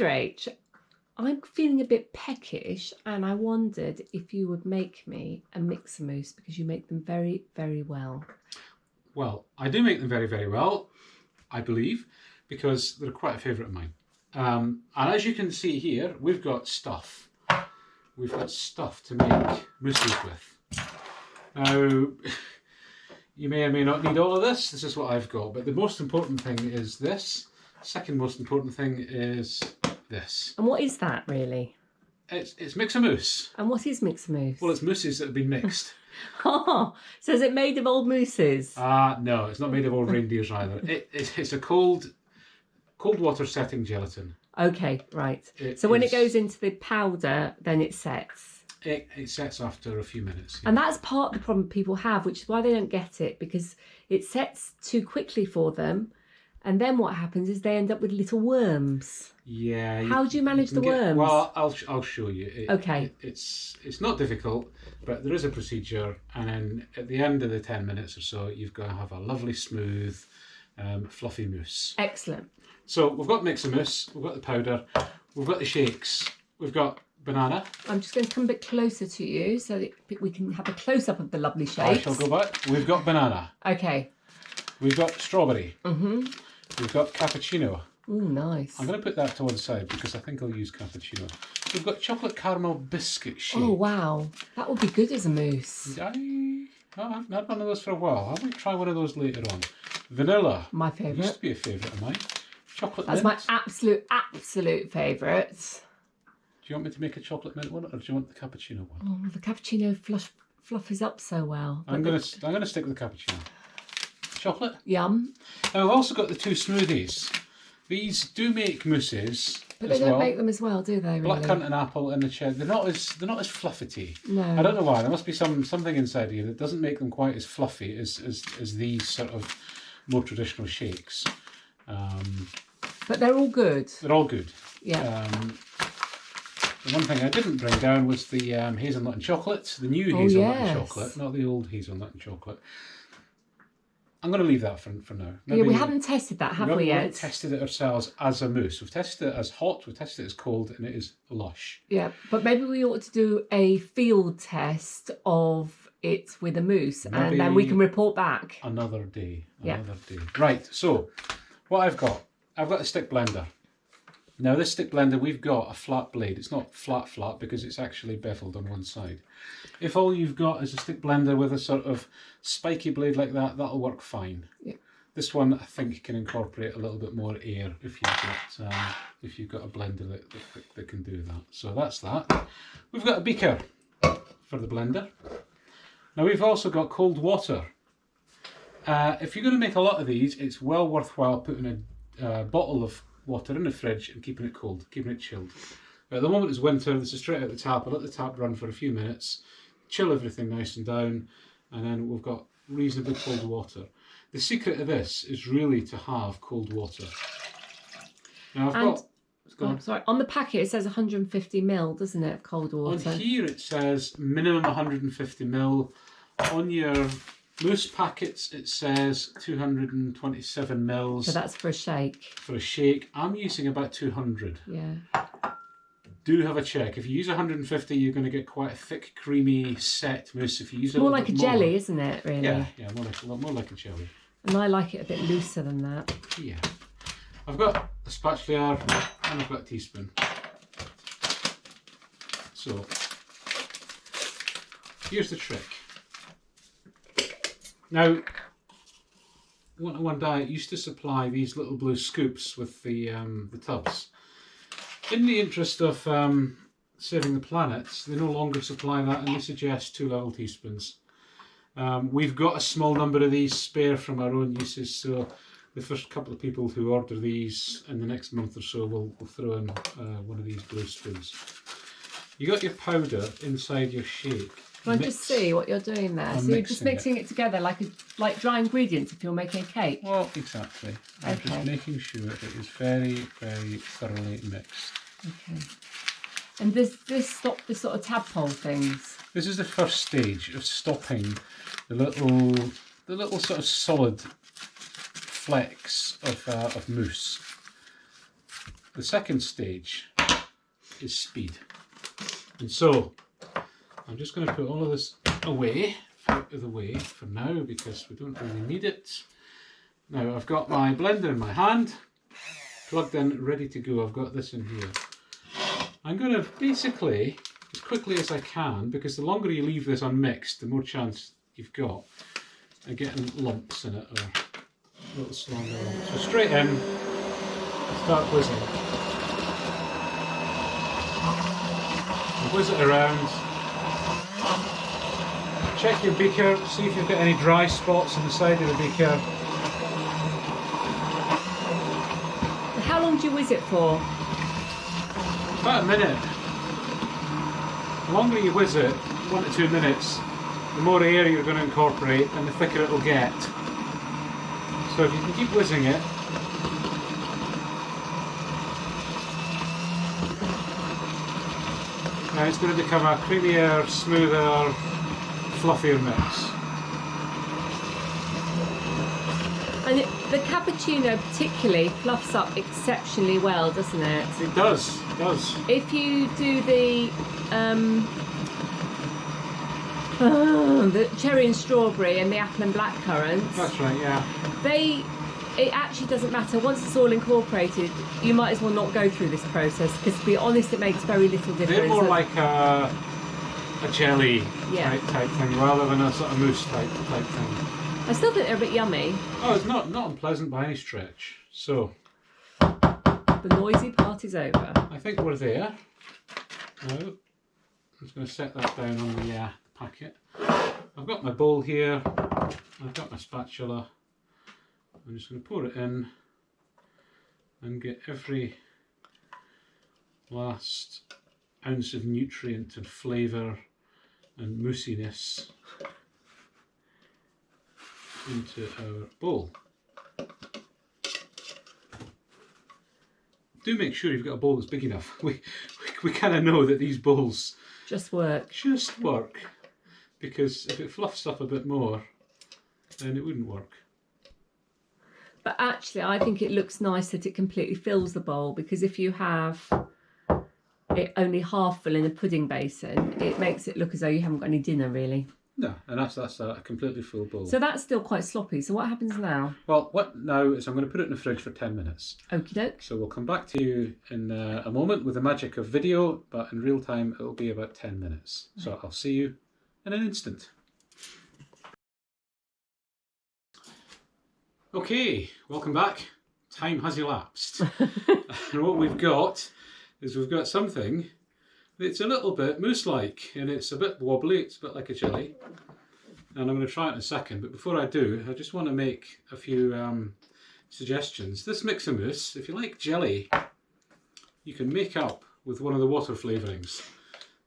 Mr. H, I'm feeling a bit peckish, and I wondered if you would make me a mixer mousse because you make them very, very well. Well, I do make them very, very well, I believe, because they're quite a favourite of mine. And as you can see here, we've got stuff. We've got stuff to make mousses with. Now, you may or may not need all of this. This is what I've got. But the most important thing is this. Second most important thing is this. And what is that, really? It's mixer mousse. And what is mixer mousse? Well, it's mousses that have been mixed. Oh, so is it made of old mousses? No, it's not made of old reindeers either. It's a cold water setting gelatin. Okay, right. So when it goes into the powder, then it sets. It sets after a few minutes. Yeah. And that's part of the problem people have, which is why they don't get it, because it sets too quickly for them. And then what happens is they end up with little worms. Yeah. How do you manage the worms? Well, I'll show you. Okay. It's not difficult, but there is a procedure, and then at the end of the 10 minutes or so, you've got to have a lovely, smooth, fluffy mousse. Excellent. So we've got mixer mousse, we've got the powder, we've got the shakes, we've got banana. I'm just going to come a bit closer to you so that we can have a close-up of the lovely shakes. I shall go back. We've got banana. Okay. We've got strawberry. Mm-hmm. We've got cappuccino. Oh, nice. I'm going to put that to one side because I think I'll use cappuccino. We've got chocolate caramel biscuit shake. Oh, wow. That would be good as a mousse. I haven't had one of those for a while. I might try one of those later on. Vanilla. My favourite. Used to be a favourite of mine. Chocolate That's mint. my absolute favourite. Do you want me to make a chocolate mint one, or do you want the cappuccino one? Oh, the cappuccino fluffs up so well. I'm gonna stick with the cappuccino. Chocolate. Yum. Now I've also got the two smoothies. These do make mousses, but they don't make them as well, do they? Really? Blackcurrant and apple and the cherry. They're not as fluffy. No. I don't know why. There must be something inside here that doesn't make them quite as fluffy as these sort of more traditional shakes. But they're all good. They're all good. Yeah. The one thing I didn't bring down was the hazelnut and chocolate, the new hazelnut and chocolate, not the old hazelnut and chocolate. I'm going to leave that for now. Yeah, we haven't tested that, have we yet? We haven't tested it ourselves as a mousse. We've tested it as hot, we've tested it as cold, and it is lush. Yeah, but maybe we ought to do a field test of it with a mousse, and then we can report back. Another day. Right, so what I've got a stick blender. Now this stick blender, we've got a flat blade. It's not flat because it's actually beveled on one side. If all you've got is a stick blender with a sort of spiky blade like that, that'll work fine. Yeah. This one I think can incorporate a little bit more air if you've got a blender that can do that. So that's that. We've got a beaker for the blender. Now we've also got cold water. If you're going to make a lot of these, it's well worthwhile putting a bottle of water in the fridge and keeping it cold, keeping it chilled. At the moment it's winter, this is straight out the tap. I let the tap run for a few minutes, chill everything nice and down, and then we've got reasonably cold water. The secret of this is really to have cold water. Now on the packet it says 150 ml, doesn't it, of cold water? On here it says minimum 150 ml. On your mousse packets it says 227 mils. So that's for a shake. For a shake, I'm using about 200. Yeah. Do have a check. If you use 150, you're going to get quite a thick, creamy, set mousse. If you use more like a jelly, isn't it? Really? Yeah, more like a jelly. And I like it a bit looser than that. Yeah. I've got a spatula and I've got a teaspoon. So here's the trick. Now, 101 Diet used to supply these little blue scoops with the tubs. In the interest of saving the planet, they no longer supply that, and they suggest 2 level teaspoons. We've got a small number of these spare from our own uses, so the first couple of people who order these in the next month or so will throw in one of these blue spoons. You got your powder inside your shake. Can I just see what you're doing there? So you're just mixing it together like dry ingredients if you're making a cake? Well, exactly. I'm just making sure it is very, very thoroughly mixed. Okay. And this stop the sort of tadpole things? This is the first stage of stopping the little sort of solid flecks of mousse. the second stage is speed. And so I'm just going to put all of this away, out of the way for now, because we don't really need it. Now I've got my blender in my hand, plugged in, ready to go. I've got this in here. I'm going to basically, as quickly as I can, because the longer you leave this unmixed, the more chance you've got of getting lumps in it, or little stronger lumps. So straight in, start whizzing. Whiz it around. Check your beaker, see if you've got any dry spots on the side of the beaker. How long do you whiz it for? About a minute. The longer you whiz it, 1 to 2 minutes, the more air you're going to incorporate and the thicker it will get. So if you can keep whizzing it, now it's going to become a creamier, smoother, fluffier mix. And the cappuccino particularly fluffs up exceptionally well, doesn't it? It does, it does. If you do the cherry and strawberry and the apple and blackcurrant, That's right, yeah. it actually doesn't matter. Once it's all incorporated, you might as well not go through this process, because to be honest, it makes very little difference. They're more like a jelly type thing rather than a sort of mousse type thing. I still think they're a bit yummy. Oh, it's not unpleasant by any stretch. So The noisy part is over. I think we're there. Now, I'm just going to set that down on the packet. I've got my bowl here. I've got my spatula. I'm just going to pour it in and get every last ounce of nutrient and flavour and moussiness into our bowl. Do make sure you've got a bowl that's big enough. We kind of know that these bowls Just work. Because if it fluffs up a bit more, then it wouldn't work. But actually, I think it looks nice that it completely fills the bowl, because if you have it only half full in a pudding basin, it makes it look as though you haven't got any dinner really. No, and that's a completely full bowl. So that's still quite sloppy. So what happens now? Well, what now is I'm going to put it in the fridge for 10 minutes. Okie doke. So we'll come back to you in a moment with the magic of video, but in real time it'll be about 10 minutes. So I'll see you in an instant. Okay, welcome back. Time has elapsed. And what we've got is we've got something that's a little bit mousse-like, and it's a bit wobbly, it's a bit like a jelly. And I'm going to try it in a second, but before I do, I just want to make a few suggestions. This mix of mousse, if you like jelly, you can make up with one of the water flavourings.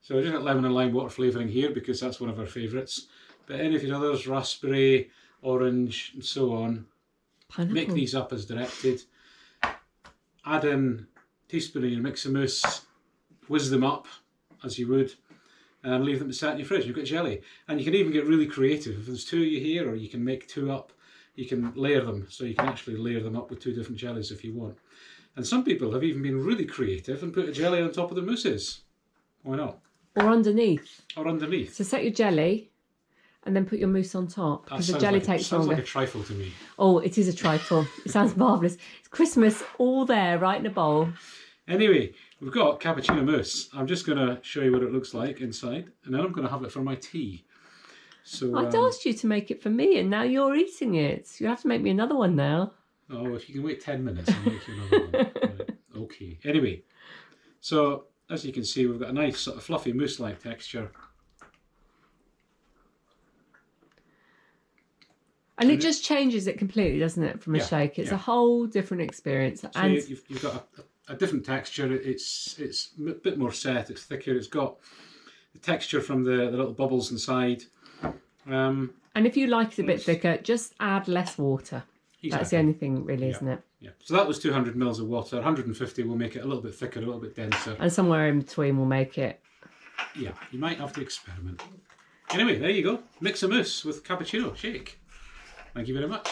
So I just got lemon and lime water flavouring here because that's one of our favourites. But any of your others, raspberry, orange, and so on, Pineapple. make these up as directed. Add in a teaspoon of your mix of mousse, whiz them up as you would, and leave them to sit in your fridge. You've got jelly. And you can even get really creative. If there's two of you here, or you can make two up, you can layer them. So you can actually layer them up with two different jellies if you want. And some people have even been really creative and put a jelly on top of their mousses. Why not? Or underneath. Or underneath. So set your jelly and then put your mousse on top, because the jelly takes sounds longer. like a trifle to me. Oh, it is a trifle. It sounds marvellous. It's Christmas all there, right in a bowl. Anyway, we've got cappuccino mousse. I'm just going to show you what it looks like inside, and then I'm going to have it for my tea. So I'd asked you to make it for me, and now you're eating it. You have to make me another one now. Oh, if you can wait 10 minutes, I'll make you another one. Right. Okay. Anyway, so as you can see, we've got a nice sort of fluffy mousse-like texture. And it just changes it completely, doesn't it, from a shake? It's a whole different experience. So and you've got a different texture. It's a bit more set. It's thicker. It's got the texture from the little bubbles inside. And if you like it a bit thicker, just add less water. Exactly. That's the only thing, really, isn't it? Yeah. So that was 200 mils of water. 150 will make it a little bit thicker, a little bit denser. And somewhere in between will make it. Yeah, you might have to experiment. Anyway, there you go. Mix a mousse with cappuccino shake. Thank you very much.